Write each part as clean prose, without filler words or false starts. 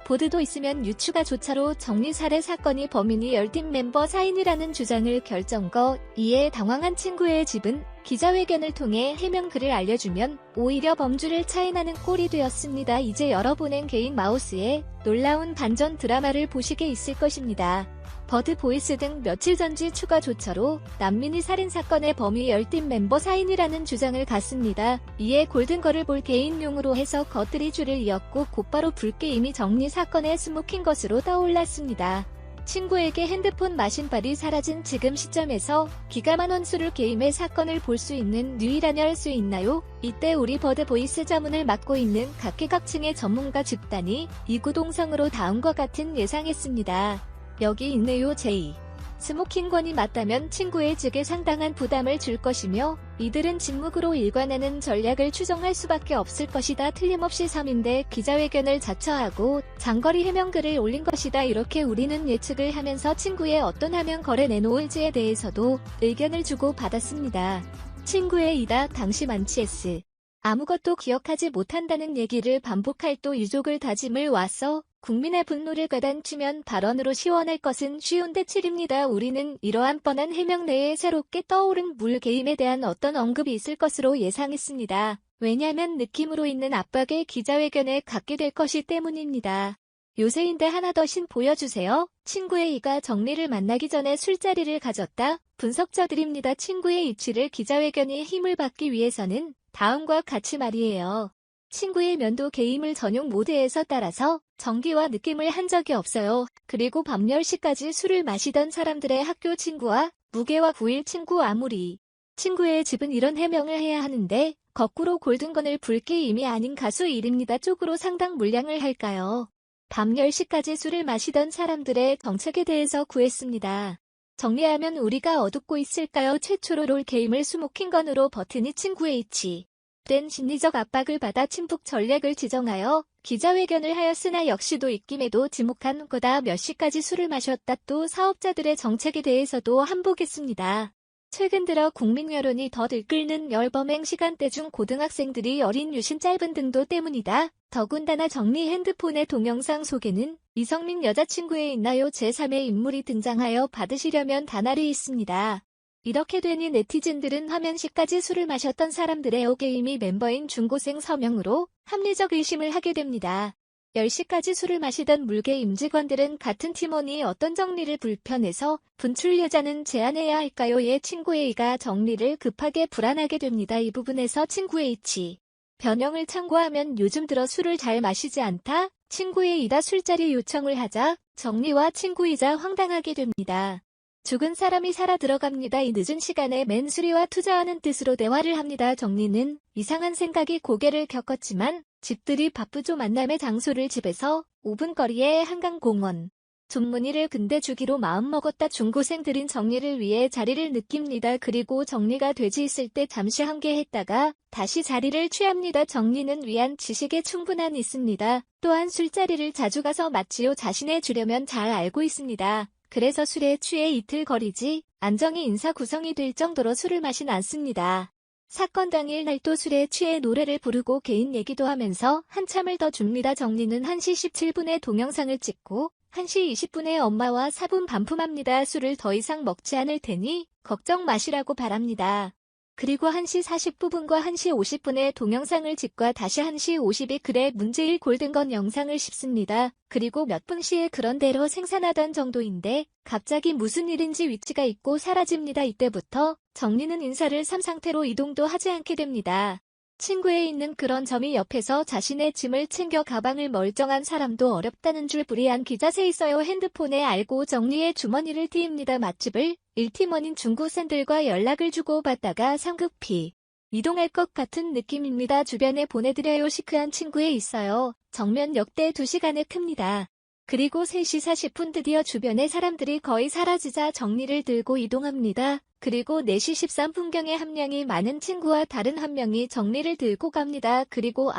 보드도 있으면 유추가 조차로 정리 살해 사건이 범인이 열팀 멤버 사인이라는 주장을 결정거 이에 당황한 친구의 집은 기자회견을 통해 해명글을 알려주면 오히려 범주를 차인하는 꼴이 되었습니다. 이제 여러분은 개인 마우스에 놀라운 반전 드라마를 보시게 있을 것입니다. 버드 보이스 등 며칠 전지 추가 조처로 난민이 살인사건의 범위 열팀 멤버 사인이라는 주장을 갔습니다. 이에 골든걸을 볼 개인용으로 해서 것들이 줄을 이었고 곧바로 불게임이 정리 사건의 스모킹 것으로 떠올랐습니다. 친구에게 핸드폰 마신발이 사라진 지금 시점에서 기가 많은 수를 게임의 사건을 볼 수 있는 유일한 할 수 있나요? 이때 우리 버드 보이스 자문을 맡고 있는 각계각층의 전문가 집단이 이구동성으로 다음과 같은 예상했습니다. 여기 있네요. 제이. 스모킹건이 맞다면 친구의 측에 상당한 부담을 줄 것이며 이들은 침묵으로 일관하는 전략을 추정할 수밖에 없을 것이다. 틀림없이 3인대 기자회견을 자처하고 장거리 해명글을 올린 것이다. 이렇게 우리는 예측을 하면서 친구의 어떤 하면 거래 내놓을지에 대해서도 의견을 주고 받았습니다. 친구의 이다 당시 만치 S. 아무것도 기억하지 못한다는 얘기를 반복할 또 유족을 다짐을 왔어 국민의 분노를 가다치면 발언으로 시원할 것은 쉬운데 7입니다. 우리는 이러한 뻔한 해명 내에 새롭게 떠오른 물게임에 대한 어떤 언급이 있을 것으로 예상했습니다. 왜냐면 느낌으로 있는 압박에 기자회견에 갖게 될 것이 때문입니다. 요새인데 하나 더 신 보여주세요. 친구의 이가 정리를 만나기 전에 술자리를 가졌다. 분석자들입니다. 친구의 이치를 기자회견이 힘을 받기 위해서는 다음과 같이 말이에요. 친구의 면도 게임을 전용 모드에서 따라서 전기와 느낌을 한 적이 없어요. 그리고 밤 10시까지 술을 마시던 사람들의 학교 친구와 무게와 9일 친구 아무리. 친구의 집은 이런 해명을 해야 하는데 거꾸로 골든건을 불 게임이 아닌 가수 일입니다. 쪽으로 상당 물량을 할까요? 밤 10시까지 술을 마시던 사람들의 정책에 대해서 구했습니다. 정리하면 우리가 어둡고 있을까요? 최초로 롤게임을 스모킹건으로 버티니 친구의 이치. 된 심리적 압박을 받아 침묵 전략을 지정하여 기자회견을 하였으나 역시도 입김에도 지목한 거다. 몇 시까지 술을 마셨다. 또 사업자들의 정책에 대해서도 한복했습니다. 최근 들어 국민 여론이 더 들끓는 열범행 시간대 중 고등학생들이 어린 유심 짧은 등도 때문이다. 더군다나 정리 핸드폰의 동영상 속에는 이성민 여자친구에 있나요? 제3의 인물이 등장하여 받으시려면 다날이 있습니다. 이렇게 되니 네티즌들은 화면시까지 술을 마셨던 사람들의 오게임이 멤버인 중고생 서명으로 합리적 의심을 하게 됩니다. 10시까지 술을 마시던 물게임 직원들은 같은 팀원이 어떤 정리를 불편해서 분출 여자는 제안해야 할까요? 예, 친구의 이가 정리를 급하게 불안하게 됩니다. 이 부분에서 친구의 이치. 변형을 참고하면 요즘 들어 술을 잘 마시지 않다. 친구의 이다 술자리 요청을 하자 정리와 친구이자 황당하게 됩니다. 죽은 사람이 살아 들어갑니다. 이 늦은 시간에 맨수리와 투자하는 뜻으로 대화를 합니다. 정리는 이상한 생각이 고개를 겪었지만 집들이 바쁘죠. 만남의 장소를 집에서 5분 거리의 한강공원. 존문이를 근데 주기로 마음먹었다. 중고생들인 정리를 위해 자리를 느낍니다. 그리고 정리가 되지 있을 때 잠시 함께했다가 다시 자리를 취합니다. 정리는 위한 지식에 충분한 있습니다. 또한 술자리를 자주 가서 마치오 자신의 주려면 잘 알고 있습니다. 그래서 술에 취해 이틀거리지 안정이 인사 구성이 될 정도로 술을 마신 않습니다. 사건 당일 날도 술에 취해 노래를 부르고 개인 얘기도 하면서 한참을 더 줍니다. 정리는 1시 17분에 동영상을 찍고 1시 20분에 엄마와 4분 반품합니다. 술을 더 이상 먹지 않을 테니 걱정 마시라고 바랍니다. 그리고 1시 49분과 1시 50분에 동영상을 찍고 다시 1시 52 그래 문제일 골든건 영상을 씹습니다. 그리고 몇 분 시에 그런대로 생산하던 정도인데 갑자기 무슨 일인지 위치가 있고 사라집니다. 이때부터 정리는 인사를 3상태로 이동도 하지 않게 됩니다. 친구에 있는 그런 점이 옆에서 자신의 짐을 챙겨 가방을 멀쩡한 사람도 어렵다는 줄 불이한 기자세 있어요. 핸드폰에 알고 정리의 주머니를 틔입니다. 맛집을 1팀원인 중고생들과 연락을 주고받다가 상급히 이동할 것 같은 느낌입니다. 주변에 보내드려요. 시크한 친구에 있어요. 정면 역대 2시간에 큽니다. 그리고 3시 40분 드디어 주변의 사람들이 거의 사라지자 정리를 들고 이동합니다. 그리고 4시 13분경에 한 명이 많은 친구와 다른 한 명이 정리를 들고 갑니다. 그리고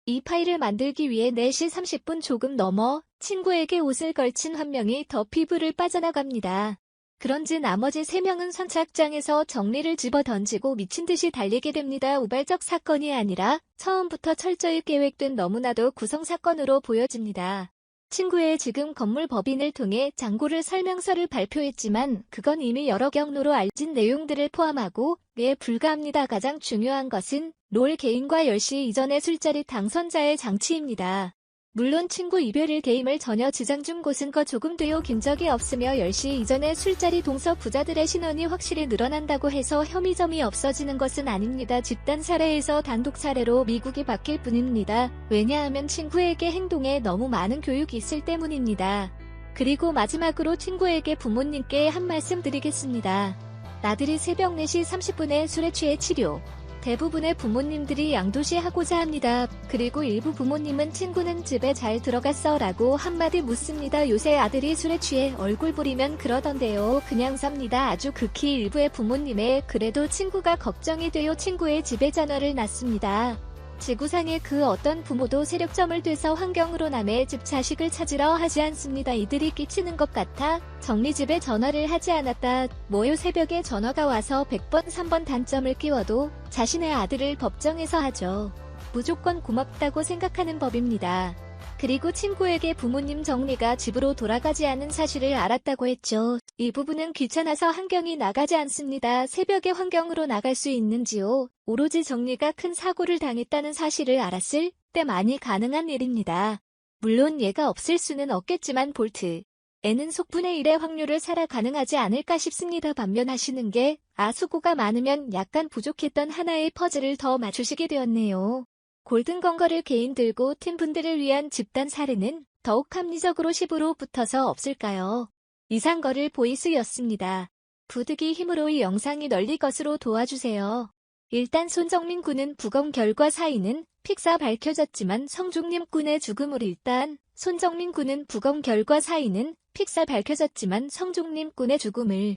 이 파일을 만들기 위해 4시 30분 조금 넘어 친구에게 옷을 걸친 한 명이 더 피부를 빠져나갑니다. 그런지 나머지 3명은 선착장에서 정리를 집어던지고 미친듯이 달리게 됩니다. 우발적 사건이 아니라 처음부터 철저히 계획된 너무나도 구성사건으로 보여집니다. 친구의 지금 건물 법인을 통해 잔고를 설명서를 발표했지만 그건 이미 여러 경로로 알진 내용들을 포함하고 불가합니다. 가장 중요한 것은 롤 개인과 10시 이전의 술자리 당선자의 장치입니다. 물론 친구 이별일 게임을 전혀 지정 중 곳은 조금 되어 긴 적이 없으며 10시 이전의 술자리 동서 부자들의 신원이 확실히 늘어난다고 해서 혐의점이 없어지는 것은 아닙니다. 집단 사례에서 단독 사례로 미국이 바뀔 뿐입니다. 왜냐하면 친구에게 행동에 너무 많은 교육이 있을 때문입니다. 그리고 마지막으로 친구에게 부모님께 한 말씀 드리겠습니다. 나들이 새벽 4시 30분에 술에 취해 치료. 대부분의 부모님들이 양도시하고자 합니다. 그리고 일부 부모님은 친구는 집에 잘 들어갔어? 라고 한마디 묻습니다. 요새 아들이 술에 취해 얼굴 부리면 그러던데요. 그냥 삽니다. 아주 극히 일부의 부모님의 그래도 친구가 걱정이 돼요. 친구의 집에 전화를 놨습니다. 지구상의 그 어떤 부모도 세력점을 돼서 환경으로 남의 집 자식을 찾으러 하지 않습니다. 이들이 끼치는 것 같아 정리집에 전화를 하지 않았다. 뭐요 새벽에 전화가 와서 100번 3번 단점을 끼워도 자신의 아들을 법정에서 하죠. 무조건 고맙다고 생각하는 법입니다. 그리고 친구에게 부모님 정리가 집으로 돌아가지 않은 사실을 알았다고 했죠. 이 부분은 귀찮아서 환경이 나가지 않습니다. 새벽에 환경으로 나갈 수 있는지요? 오로지 정리가 큰 사고를 당했다는 사실을 알았을 때만이 가능한 일입니다. 물론 얘가 없을 수는 없겠지만 볼트 N은 속분의 1의 확률을 살아 가능하지 않을까 싶습니다. 반면 하시는 게 수고가 많으면 약간 부족했던 하나의 퍼즐을 더 맞추시게 되었네요. 골든건거를 개인 들고 팀분들을 위한 집단 사례는 더욱 합리적으로 10으로 붙어서 없을까요? 이상거를 보이스였습니다. 부득이 힘으로 이 영상이 널리 것으로 도와주세요. 일단 손정민 군은 부검 결과 사인은 픽사 밝혀졌지만 성중님 군의 죽음으로 일단 손정민 군은 부검 결과 사인은 픽사 밝혀졌지만 성중님 군의 죽음을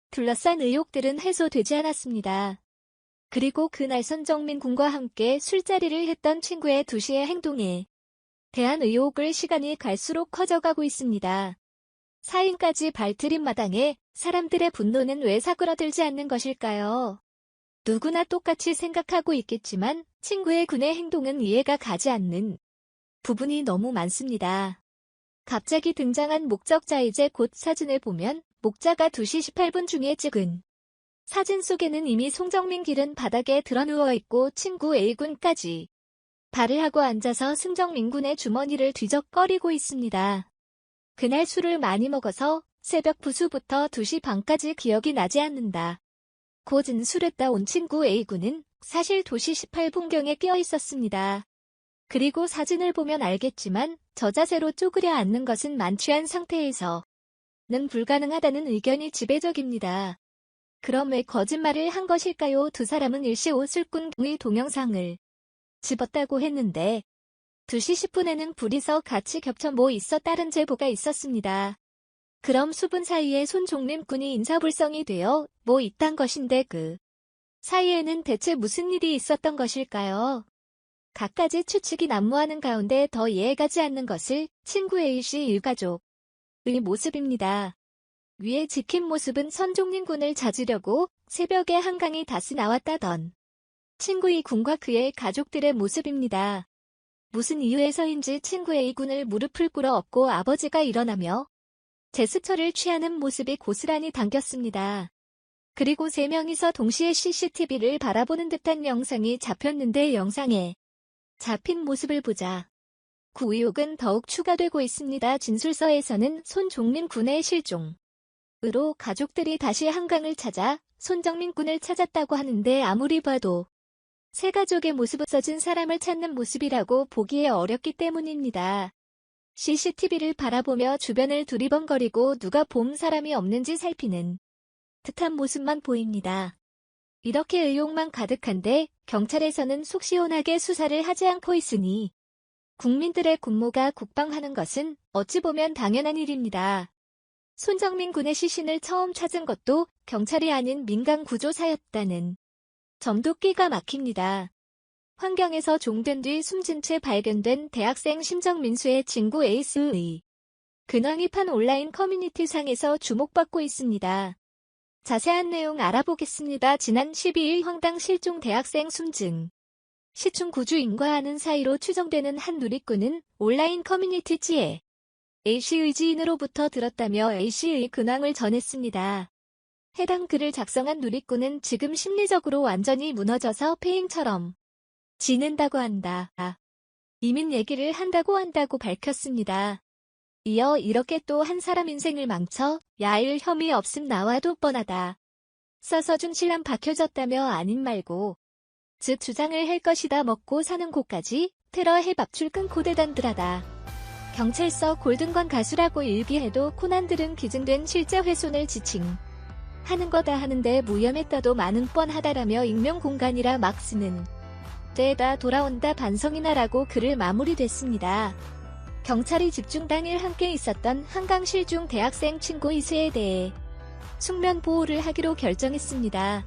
둘러싼 의혹들은 해소되지 않았습니다. 그리고 그날 손정민 군과 함께 술자리를 했던 친구의 2시의 행동에 대한 의혹을 시간이 갈수록 커져가고 있습니다. 사인까지 발트린 마당에 사람들의 분노는 왜 사그러들지 않는 것일까요? 누구나 똑같이 생각하고 있겠지만 친구의 군의 행동은 이해가 가지 않는 부분이 너무 많습니다. 갑자기 등장한 목적자 이제 곧 사진을 보면 목자가 2시 18분 중에 찍은 사진 속에는 이미 송정민 길은 바닥에 드러누워 있고 친구 A군까지 발을 하고 앉아서 승정민 군의 주머니를 뒤적거리고 있습니다. 그날 술을 많이 먹어서 새벽 부수부터 2시 반까지 기억이 나지 않는다. 곧은 술에다 온 친구 A군은 사실 2시 18분경에 깨어 있었습니다. 그리고 사진을 보면 알겠지만 저 자세로 쪼그려 앉는 것은 만취한 상태에서는 불가능하다는 의견이 지배적입니다. 그럼 왜 거짓말을 한 것일까요? 두 사람은 일시 옷을 꾼의 동영상을 집었다고 했는데 2시 10분에는 둘이서 같이 겹쳐 있어 다른 제보가 있었습니다. 그럼 수분 사이에 손종림 군이 인사불성이 되어 이딴 것인데 그 사이에는 대체 무슨 일이 있었던 것일까요? 갖가지 추측이 난무하는 가운데 더 이해가지 않는 것을 친구 A씨 일가족의 모습입니다. 위에 찍힌 모습은 손종림 군을 찾으려고 새벽에 한강이 다시 나왔다던 친구 A군과 그의 가족들의 모습입니다. 무슨 이유에서인지 친구 A군을 무릎을 꿇어 업고 아버지가 일어나며 제스처를 취하는 모습이 고스란히 담겼습니다. 그리고 3명이서 동시에 CCTV를 바라보는 듯한 영상이 잡혔는데 영상에 잡힌 모습을 보자 그 의혹은 더욱 추가되고 있습니다. 진술서에서는 손종민 군의 실종으로 가족들이 다시 한강을 찾아 손정민 군을 찾았다고 하는데 아무리 봐도 세 가족의 모습은 써진 사람을 찾는 모습이라고 보기에 어렵기 때문입니다. CCTV를 바라보며 주변을 두리번거리고 누가 본 사람이 없는지 살피는 듯한 모습만 보입니다. 이렇게 의혹만 가득한데 경찰에서는 속 시원하게 수사를 하지 않고 있으니 국민들의 군모가 국방하는 것은 어찌 보면 당연한 일입니다. 손정민 군의 시신을 처음 찾은 것도 경찰이 아닌 민간구조사였다는 점도 끼가 막힙니다. 환경에서 종된 뒤 숨진 채 발견된 대학생 심정민수의 친구 에이스의 근황이 판 온라인 커뮤니티 상에서 주목받고 있습니다. 자세한 내용 알아보겠습니다. 지난 12일 황당 실종 대학생 숨증 시충 구주인과 아는 사이로 추정되는 한 누리꾼은 온라인 커뮤니티 지에 A씨의 지인으로부터 들었다며 A씨의 근황을 전했습니다. 해당 글을 작성한 누리꾼은 지금 심리적으로 완전히 무너져서 페인처럼 지낸다고 한다. 이민 얘기를 한다고 밝혔습니다. 이어 이렇게 또 한 사람 인생을 망쳐 야일 혐의 없음 나와도 뻔하다. 써서 준 신랑 박혀졌다며 아닌 말고 즉 주장을 할 것이다. 먹고 사는 곳까지 테러 해밥줄 끊고 대단들하다. 경찰서 골든건 가수라고 일기해도 코난들은 기증된 실제 훼손을 지칭하는 거다 하는데 무혐했다도 많은 뻔하다라며 익명 공간이라 막 쓰는 때에다 돌아온다 반성이나라고 글을 마무리됐습니다. 경찰이 집중 당일 함께 있었던 한강 실중 대학생 친구 이수에 대해 숙면 보호를 하기로 결정했습니다.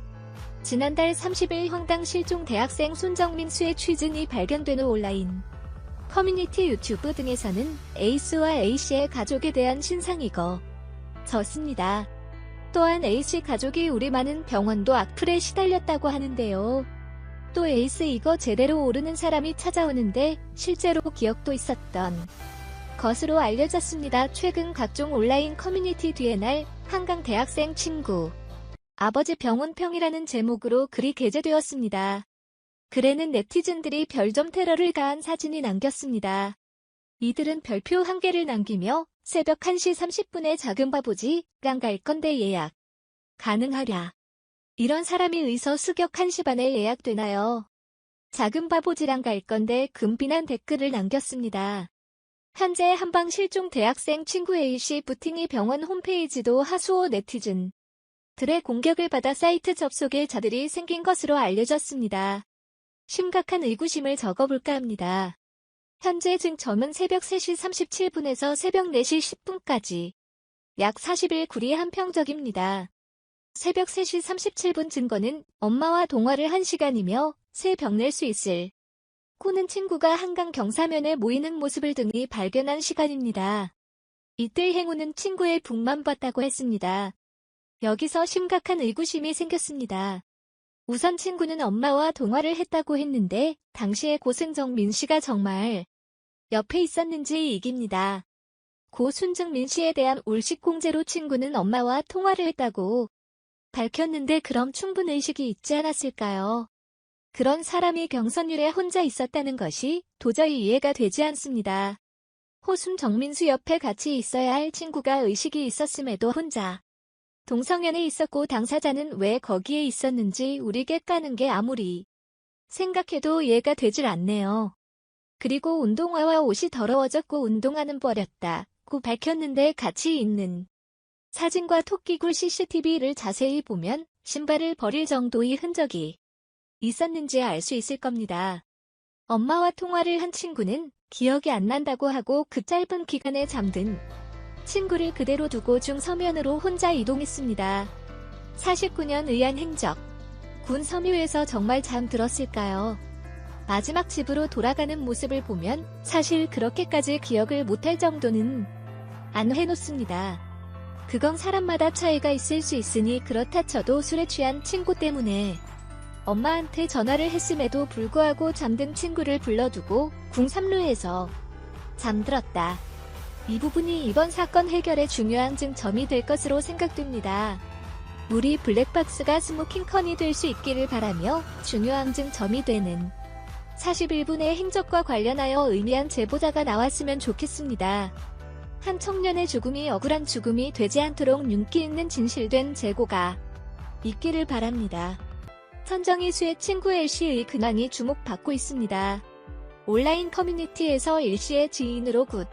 지난달 30일 황당 실종 대학생 손정민 수의 취진이 발견된 후 온라인 커뮤니티 유튜브 등에서는 A씨와 A씨의 가족에 대한 신상이 졌습니다. 또한 A씨 가족이 우리 많은 병원도 악플에 시달렸다고 하는데요. 또 에이스 이거 제대로 오르는 사람이 찾아오는데 실제로 기억도 있었던 것으로 알려졌습니다. 최근 각종 온라인 커뮤니티 뒤에 날 한강 대학생 친구 아버지 병원평이라는 제목으로 글이 게재되었습니다. 글에는 네티즌들이 별점 테러를 가한 사진이 남겼습니다. 이들은 별표 1개를 남기며 새벽 1시 30분에 작은 바보지랑 갈 건데 예약 가능하랴. 이런 사람이 의서 수격 1시 반에 예약되나요? 작은 바보지랑 갈 건데 금비난 댓글을 남겼습니다. 현재 한방 실종 대학생 친구 A씨 부팅이 병원 홈페이지도 하수호 네티즌들의 공격을 받아 사이트 접속일 자들이 생긴 것으로 알려졌습니다. 심각한 의구심을 적어볼까 합니다. 현재 증점은 새벽 3시 37분에서 새벽 4시 10분까지 약 40일 구리 한평적입니다. 새벽 3시 37분 증거는 엄마와 통화를 1시간이며 새 병 낼 수 있을 코는 친구가 한강 경사면에 모이는 모습을 등이 발견한 시간입니다. 이틀 행우는 친구의 북만 봤다고 했습니다. 여기서 심각한 의구심이 생겼습니다. 우선 친구는 엄마와 통화를 했다고 했는데 당시에 고승정민 씨가 정말 옆에 있었는지 이깁니다. 고 순정민 씨에 대한 울식공제로 친구는 엄마와 통화를 했다고 밝혔는데 그럼 충분의식이 있지 않았을까요? 그런 사람이 경선율에 혼자 있었다는 것이 도저히 이해가 되지 않습니다. 호순 정민수 옆에 같이 있어야 할 친구가 의식이 있었음에도 혼자 동성연에 있었고 당사자는 왜 거기에 있었는지 우리게 까는 게 아무리 생각해도 이해가 되질 않네요. 그리고 운동화와 옷이 더러워졌고 운동화는 버렸다고 밝혔는데 같이 있는 사진과 토끼굴 CCTV를 자세히 보면 신발을 버릴 정도의 흔적이 있었는지 알 수 있을 겁니다. 엄마와 통화를 한 친구는 기억이 안 난다고 하고 그 짧은 기간에 잠든 친구를 그대로 두고 중서면으로 혼자 이동했습니다. 49년 의안 행적. 군 섬유에서 정말 잠들었을까요? 마지막 집으로 돌아가는 모습을 보면 사실 그렇게까지 기억을 못할 정도는 안 해놓습니다. 그건 사람마다 차이가 있을 수 있으니 그렇다 쳐도 술에 취한 친구 때문에 엄마한테 전화를 했음에도 불구하고 잠든 친구를 불러두고 궁삼루에서 잠들었다. 이 부분이 이번 사건 해결의 중요한 쟁점이 될 것으로 생각됩니다. 우리 블랙박스가 스모킹컨이 될 수 있기를 바라며 중요한 쟁점이 되는 41분의 행적과 관련하여 의미한 제보자가 나왔으면 좋겠습니다. 한 청년의 죽음이 억울한 죽음이 되지 않도록 윤기 있는 진실된 제보가 있기를 바랍니다. 선정희수의 친구 L씨의 근황이 주목받고 있습니다. 온라인 커뮤니티에서 L씨의 지인으로 굿